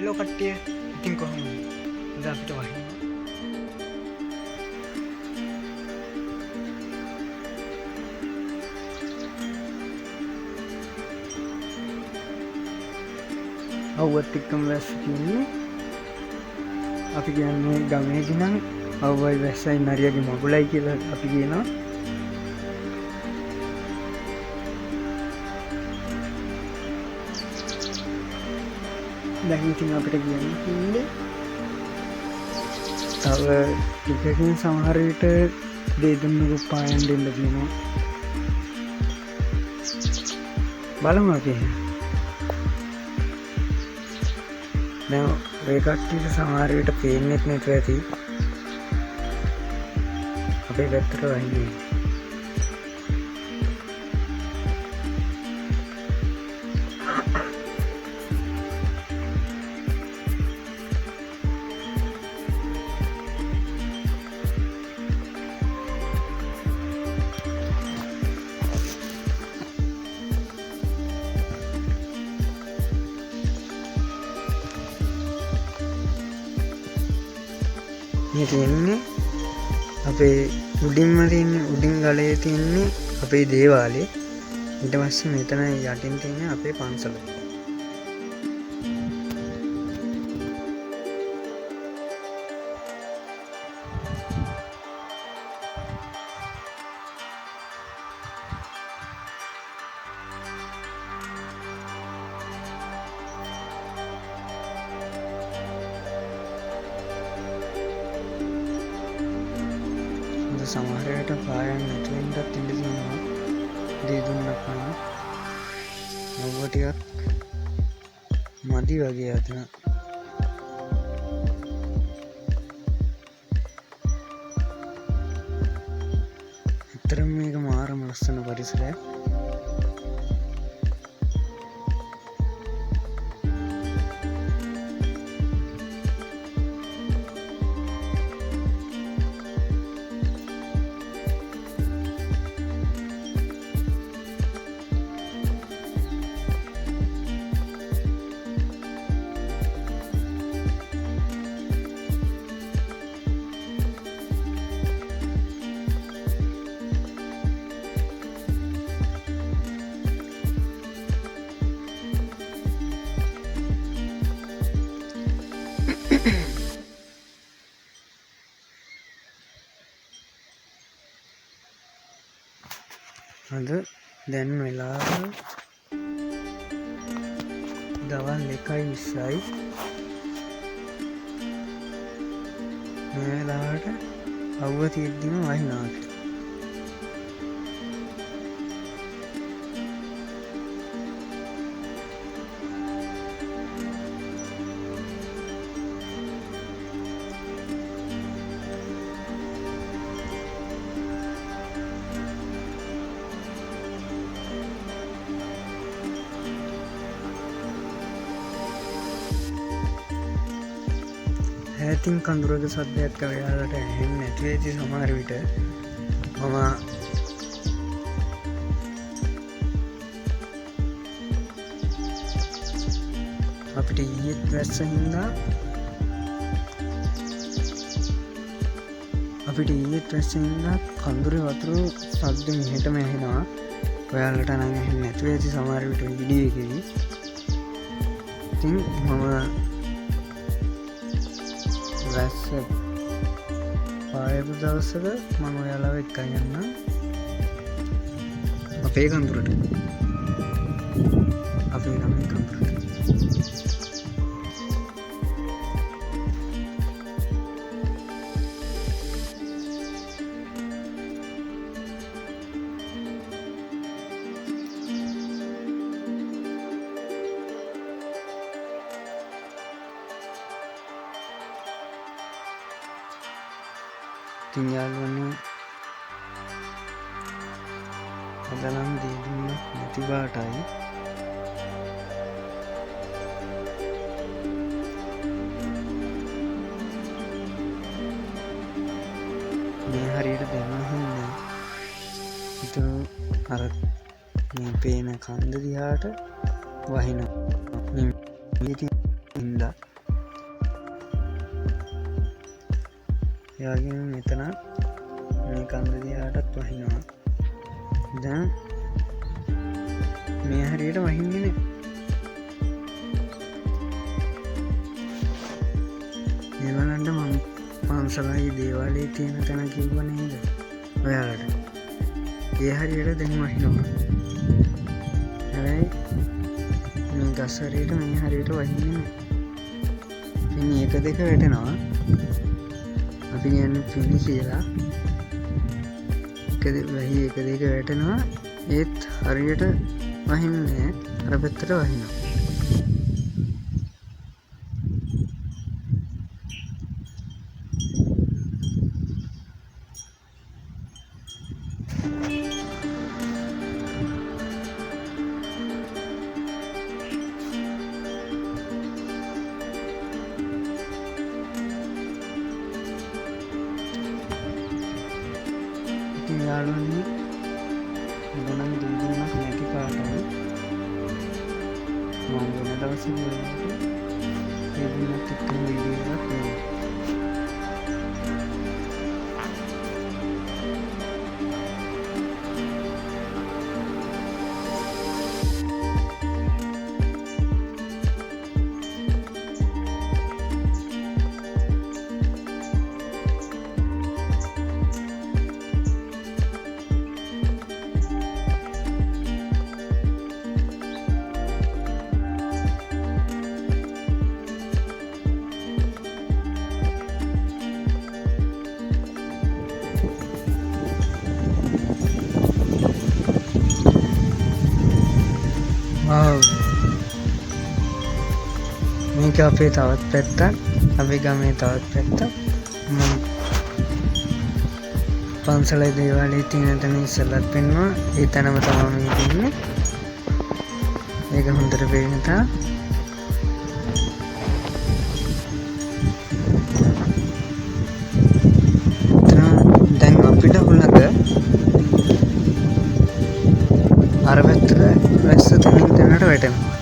එලෝ කට්ටිය ඉතින් කොහොමද? අද අපිට වහිනවා. අවුවත් එක්කම වැස්ස කියන්නේ අපි කියන්නේ ගමේදී නම් අවුවයි වැස්සයි නරියගේ මගුලයි කියලා අපි කියනවා. දැන් ඉතින් අපිට කියන්න තියෙන්නේ තව ටිකකින් සමහර විට දෙදුන්නු පායන් දෙන්න තියෙනවා. බලමු අපි. දැන් ඔය කට්ටියට සමහර විට පේන්නෙත් නැතුව ඇති අපේ පැත්තට වහින්නේ. මේ තියෙන්නේ අපේ උඩින්ම තියෙන්නේ උඩින් ගලේ තියෙන්නේ අපේ දේවාලේ. ඊට පස්සේ මෙතන යටින් තියෙන්නේ අපේ පන්සල. සමහරයට පායන් නැතුවෙන්ටත් ඉඩ තියෙනවා. දෙදුන්නක් කන ඔව්ව ටිකක් මදි වගේ අතන. ඇත්තටම මේක මාරම ලස්සන පරිසරයක්. අද දැන් වෙලා දවල් 1:20යි. මේ වෙලාවට අවුව තියෙද්දිම වහිනවා. ඇතින් කඳුරක සද්දයක් ඔයාලට ඇහෙන්නේ නැති වෙයි සමහර විට. මම අපිට ඊයේත් වැස්ස හින්දා කඳුරේ වතුර සද්ද මෙහෙටම ඇහෙනවා. ඔයාලට නම් ඇහෙන්නේ නැති වෙයි සමහර විට වීඩියෝ එකේදී. ඉතින් මම වැස්ස පායපු දවසක මම ඔයාලව එක්කන් යන්නම් අපේ කඳුරට. අපේ ගමේ කඳුරට. ඉතින් යාළුවනේ අද නම් දෙදුන්න නැති බාටයි. මේ හරියට දැනහින්න ඉතුරු අර මේ පේන කන්ද දිහාට වහිනවා. ඉතින් ඉඳලා යාගෙන මෙතන මේ කන්ද දිහාටත් වහිනවා. දැන් මේ හරියට වහින්නේ නෑ. ඒවලන්ට මම පන්සලයි දේවාලයේ තියෙන තැන කිව්ව නේද ඔයාලට. ඒ හරියට දැන් වහිනවා. හැබැයි මේ ගස් හරියට මේ හරියට වහින්නේ නෑ. ඉතින් එක දෙක වැටෙනවා. අපි කියන්නේ පිළි කියලා. එක දෙක වැටෙනවා. ඒත් හරියට වහින්නේ අර පැත්තට වහිනවා. යාළුවනේ ගණන් දුන්නක් නැති පාටයි මම වෙන දවසක වලට ඒ දුන්නත් එක්ක වීඩියෝ එකක් කරනවා. මේක අපේ තවත් පැත්තක්. අපේ ගමේ තවත් පැත්තක්. මම පන්සලේ දේවාලයේ තියෙන තැන ඉස්සෙල්ලත් පෙන්නුවා. ඒ තැනම තමයි මේ තින්නේ. ඒක හොඳට පේන තා. දැන් අපිට හුලඟ අර පැත්තට වැස්ස තනින් තැනට වැටෙනවා.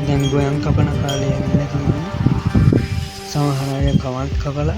දැන් ගොයන් කපන කාලය ඇවිල්ලා තියෙනවා. සමහර අය කවත් කපලා